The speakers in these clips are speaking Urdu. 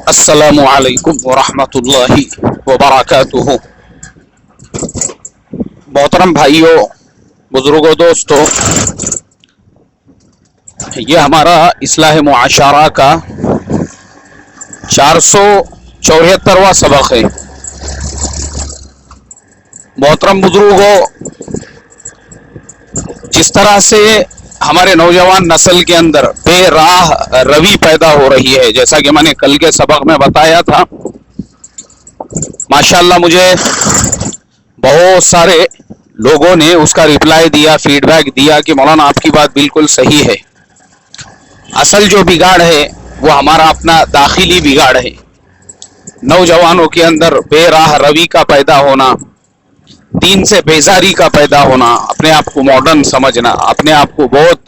السلام علیکم ورحمۃ اللہ وبرکاتہ۔ محترم بھائیوں، بزرگوں، دوستوں، یہ ہمارا اصلاح معاشرہ کا 474واں سبق ہے۔ محترم بزرگوں، جس طرح سے ہمارے نوجوان نسل کے اندر بے راہ روی پیدا ہو رہی ہے، جیسا کہ میں نے کل کے سبق میں بتایا تھا، ماشاءاللہ مجھے بہت سارے لوگوں نے اس کا ریپلائی دیا، فیڈ بیک دیا کہ مولانا آپ کی بات بالکل صحیح ہے۔ اصل جو بگاڑ ہے وہ ہمارا اپنا داخلی بگاڑ ہے۔ نوجوانوں کے اندر بے راہ روی کا پیدا ہونا، دین سے بیزاری کا پیدا ہونا، اپنے آپ کو ماڈرن سمجھنا، اپنے آپ کو بہت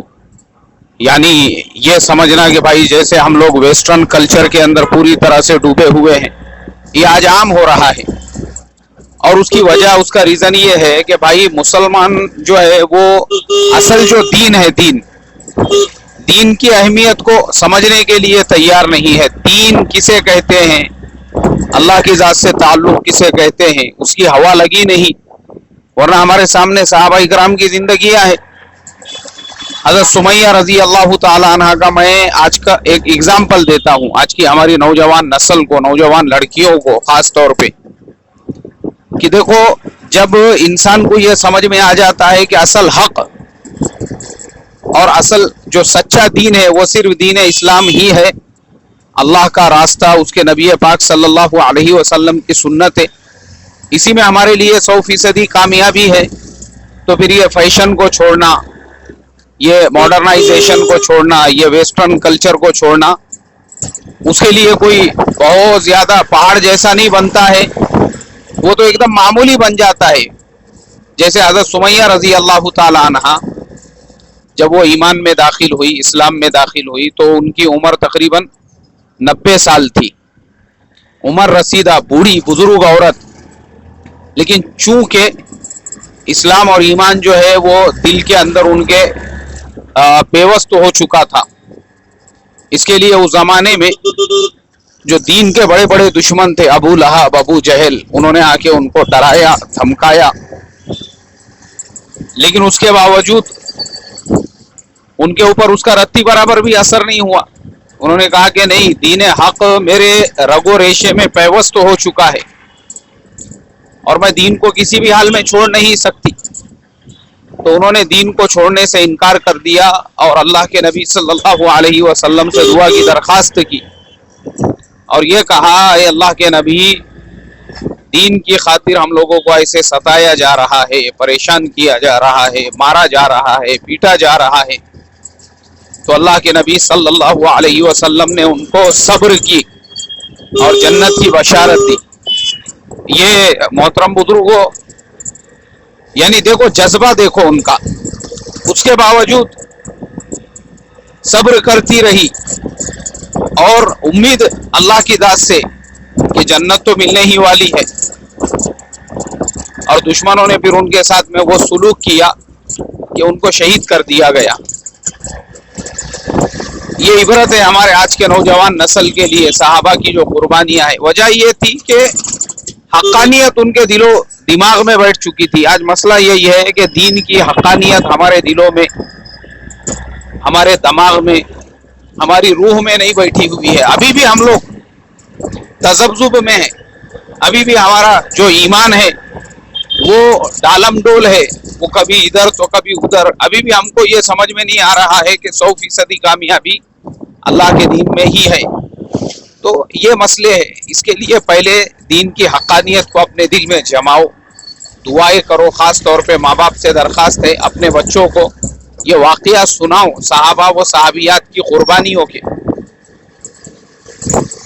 یہ سمجھنا کہ بھائی جیسے ہم لوگ ویسٹرن کلچر کے اندر پوری طرح سے ڈوبے ہوئے ہیں، یہ آج عام ہو رہا ہے۔ اور اس کی وجہ، اس کا ریزن یہ ہے کہ بھائی مسلمان جو ہے وہ اصل جو دین ہے، دین کی اہمیت کو سمجھنے کے لیے تیار نہیں ہے۔ دین کسے کہتے ہیں، اللہ کی ذات سے تعلق کسے کہتے ہیں، اس کی ہوا لگی نہیں۔ ورنہ ہمارے سامنے صحابہ کرام کی زندگیاں ہیں۔ حضرت سمیہ رضی اللہ تعالی عنہ کا میں آج کا ایک ایگزامپل دیتا ہوں، آج کی ہماری نوجوان نسل کو، نوجوان لڑکیوں کو خاص طور پہ، کہ دیکھو جب انسان کو یہ سمجھ میں آ جاتا ہے کہ اصل حق اور اصل جو سچا دین ہے وہ صرف دین اسلام ہی ہے، اللہ کا راستہ، اس کے نبی پاک صلی اللہ علیہ وسلم کی سنت ہے، اسی میں ہمارے لیے 100% کامیابی ہے، تو پھر یہ فیشن کو چھوڑنا، یہ ماڈرنائزیشن کو چھوڑنا، یہ ویسٹرن کلچر کو چھوڑنا، اس کے لیے کوئی بہت زیادہ پہاڑ جیسا نہیں بنتا ہے، وہ تو ایک دم معمولی بن جاتا ہے۔ جیسے حضرت سمیہ رضی اللہ تعالی عنہ جب وہ ایمان میں داخل ہوئی، اسلام میں داخل ہوئی، تو ان کی عمر تقریباً 90 سال تھی، عمر رسیدہ، بوڑھی بزرگ عورت، لیکن چونکہ اسلام اور ایمان جو ہے وہ دل کے اندر ان کے پیوست ہو چکا تھا، اس کے لیے اس زمانے میں جو دین کے بڑے بڑے دشمن تھے، ابو لہب، ابو جہل، انہوں نے آ کے ان کو ڈرایا، دھمکایا، لیکن اس کے باوجود ان کے اوپر اس کا رتی برابر بھی اثر نہیں ہوا۔ انہوں نے کہا کہ نہیں، دین حق میرے رگو ریشے میں پیوست ہو چکا ہے اور میں دین کو کسی بھی حال میں چھوڑ نہیں سکتی۔ تو انہوں نے دین کو چھوڑنے سے انکار کر دیا اور اللہ کے نبی صلی اللہ علیہ وسلم سے دعا کی درخواست کی اور یہ کہا، اے اللہ کے نبی، دین کی خاطر ہم لوگوں کو ایسے ستایا جا رہا ہے، پریشان کیا جا رہا ہے، مارا جا رہا ہے، پیٹا جا رہا ہے۔ تو اللہ کے نبی صلی اللہ علیہ وسلم نے ان کو صبر کی اور جنت کی بشارت دی۔ یہ محترم بزرگوں، دیکھو جذبہ، دیکھو ان کا، اس کے باوجود صبر کرتی رہی اور امید اللہ کی ذات سے کہ جنت تو ملنے ہی والی ہے، اور دشمنوں نے پھر ان کے ساتھ میں وہ سلوک کیا کہ ان کو شہید کر دیا گیا۔ یہ عبرت ہے ہمارے آج کے نوجوان نسل کے لیے، صحابہ کی جو قربانیاں ہیں۔ وجہ یہ تھی کہ حقانیت ان کے دل و دماغ میں بیٹھ چکی تھی۔ آج مسئلہ یہی ہے کہ دین کی حقانیت ہمارے دلوں میں، ہمارے دماغ میں، ہماری روح میں نہیں بیٹھی ہوئی ہے۔ ابھی بھی ہم لوگ تذبذب میں ہیں، ابھی بھی ہمارا جو ایمان ہے وہ ڈالم ڈول ہے، وہ کبھی ادھر تو کبھی ادھر۔ ابھی بھی ہم کو یہ سمجھ میں نہیں آ رہا ہے کہ 100% کامیابی اللہ کے دین میں ہی ہے۔ تو یہ مسئلے ہے، اس کے لیے پہلے دین کی حقانیت کو اپنے دل میں جماؤ، دعائیں کرو، خاص طور پہ ماں باپ سے درخواست ہے اپنے بچوں کو یہ واقعات سناؤ، صحابہ و صحابیات کی قربانیوں کے،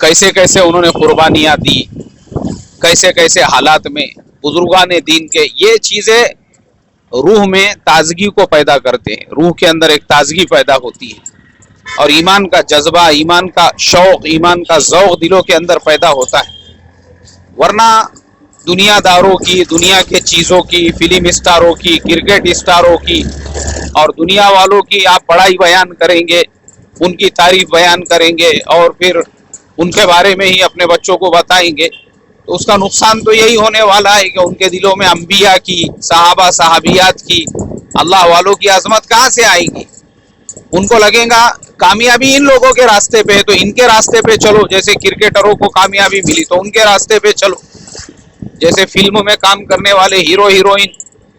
کیسے کیسے انہوں نے قربانیاں دی، کیسے کیسے حالات میں بزرگان دین کے، یہ چیزیں روح میں تازگی کو پیدا کرتے ہیں، روح کے اندر ایک تازگی پیدا ہوتی ہے اور ایمان کا جذبہ، ایمان کا شوق، ایمان کا ذوق دلوں کے اندر پیدا ہوتا ہے۔ ورنہ دنیا داروں کی، دنیا کے چیزوں کی، فلم اسٹاروں کی، کرکٹ اسٹاروں کی اور دنیا والوں کی آپ بڑائی بیان کریں گے، ان کی تعریف بیان کریں گے اور پھر ان کے بارے میں ہی اپنے بچوں کو بتائیں گے تو اس کا نقصان تو یہی ہونے والا ہے کہ ان کے دلوں میں انبیاء کی، صحابہ صحابیات کی، اللہ والوں کی عظمت کہاں سے آئے گی؟ ان کو لگے گا کامیابی ان لوگوں کے راستے پہ ہے تو ان کے راستے پہ چلو، جیسے کرکٹروں کو کامیابی ملی تو ان کے راستے پہ چلو، جیسے فلم میں کام کرنے والے ہیرو ہیروئن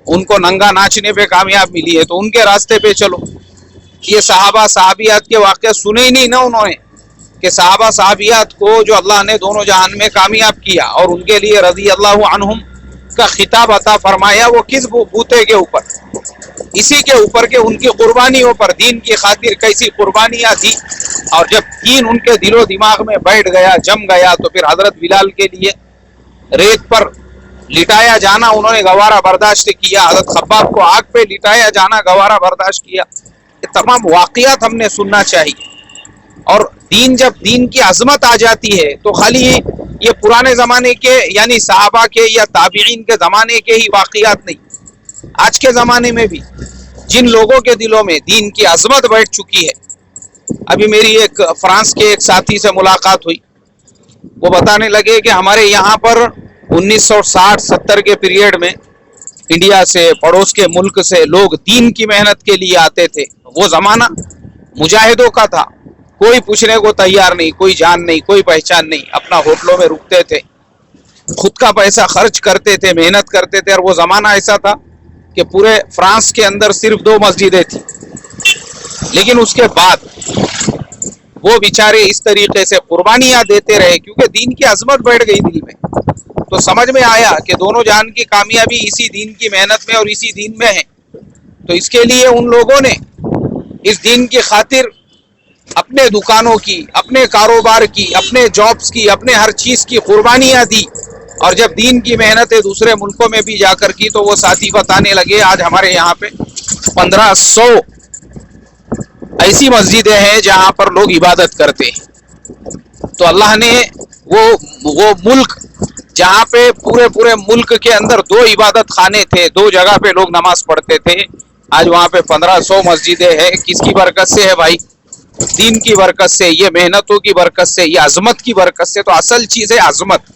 ان کو ننگا ناچنے پہ کامیاب ملی ہے تو ان کے راستے پہ چلو۔ یہ صحابہ صحابیات کے واقعہ سنے ہی نہیں نا انہوں نے، کہ صحابہ صحابیات کو جو اللہ نے دونوں جہان میں کامیاب کیا اور ان کے لیے رضی اللہ عنہم کا خطاب عطا فرمایا، وہ کس بوتے کے اوپر؟ اسی کے اوپر کہ ان کی قربانیوں پر، دین کی خاطر کیسی قربانیاں تھی، اور جب دین ان کے دل و دماغ میں بیٹھ گیا، جم گیا، تو پھر حضرت بلال کے لیے ریت پر لٹایا جانا انہوں نے گوارہ برداشت کیا، حضرت خباب کو آگ پہ لٹایا جانا گوارہ برداشت کیا۔ یہ تمام واقعات ہم نے سننا چاہیے۔ اور جب دین کی عظمت آ جاتی ہے تو خالی یہ پرانے زمانے کے یعنی صحابہ کے یا تابعین کے زمانے کے ہی واقعات نہیں، آج کے زمانے میں بھی جن لوگوں کے دلوں میں دین کی عظمت بیٹھ چکی ہے۔ ابھی میری ایک فرانس کے ایک ساتھی سے ملاقات ہوئی، وہ بتانے لگے کہ ہمارے یہاں پر 1960-70 کے پیریڈ میں انڈیا سے، پڑوس کے ملک سے لوگ دین کی محنت کے لیے آتے تھے۔ وہ زمانہ مجاہدوں کا تھا، کوئی پوچھنے کو تیار نہیں، کوئی جان نہیں، کوئی پہچان نہیں، اپنا ہوٹلوں میں رکتے تھے، خود کا پیسہ خرچ کرتے تھے، محنت کرتے تھے۔ اور وہ زمانہ ایسا تھا کہ پورے فرانس کے اندر صرف 2 مسجدیں تھیں، لیکن اس کے بعد وہ بیچارے اس طریقے سے قربانیاں دیتے رہے کیونکہ دین کی عظمت بیٹھ گئی دل میں۔ تو سمجھ میں آیا کہ دونوں جہان کی کامیابی اسی دین کی محنت میں اور اسی دین میں ہے۔ تو اس کے لیے ان لوگوں نے اس دین کی خاطر اپنے دکانوں کی، اپنے کاروبار کی، اپنے جابز کی، اپنے ہر چیز کی قربانیاں دی، اور جب دین کی محنتیں دوسرے ملکوں میں بھی جا کر کی تو وہ ساتھی بتانے لگے آج ہمارے یہاں پہ 1500 ایسی مسجدیں ہیں جہاں پر لوگ عبادت کرتے ہیں۔ تو اللہ نے وہ ملک جہاں پہ پورے ملک کے اندر 2 عبادت خانے تھے، 2 جگہ پہ لوگ نماز پڑھتے تھے، آج وہاں پہ 1500 مسجدیں ہیں۔ کس کی برکت سے ہے بھائی؟ دین کی برکت سے، یہ محنتوں کی برکت سے، یہ عظمت کی برکت سے۔ تو اصل چیز ہے عظمت۔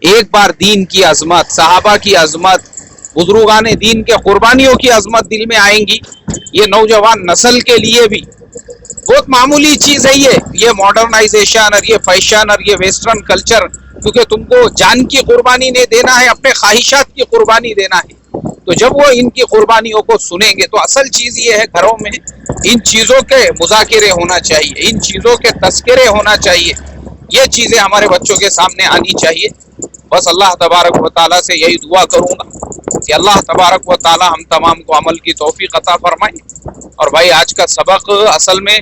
ایک بار دین کی عظمت، صحابہ کی عظمت، بزرگان دین کے قربانیوں کی عظمت دل میں آئیں گی، یہ نوجوان نسل کے لیے بھی بہت معمولی چیز ہے۔ یہ ماڈرنائزیشن اور یہ فیشن اور یہ ویسٹرن کلچر، کیونکہ تم کو جان کی قربانی نہیں دینا ہے، اپنے خواہشات کی قربانی دینا ہے۔ تو جب وہ ان کی قربانیوں کو سنیں گے تو اصل چیز یہ ہے، گھروں میں ان چیزوں کے مذاکرے ہونا چاہیے، ان چیزوں کے تذکرے ہونا چاہیے، یہ چیزیں ہمارے بچوں کے سامنے آنی چاہیے۔ بس اللہ تبارک و تعالیٰ سے یہی دعا کروں گا کہ اللہ تبارک و تعالیٰ ہم تمام کو عمل کی توفیق عطا فرمائے۔ اور بھائی آج کا سبق اصل میں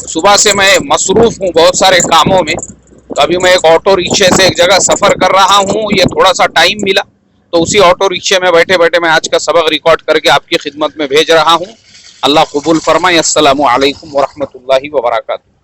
صبح سے میں مصروف ہوں بہت سارے کاموں میں، تو ابھی میں ایک آٹو رکشے سے ایک جگہ سفر کر رہا ہوں، یہ تھوڑا سا ٹائم ملا تو اسی آٹو رکشے میں بیٹھے بیٹھے میں آج کا سبق ریکارڈ کر کے آپ کی خدمت میں بھیج رہا ہوں۔ اللہ قبول فرمائے۔ السلام علیکم ورحمۃ اللہ وبرکاتہ۔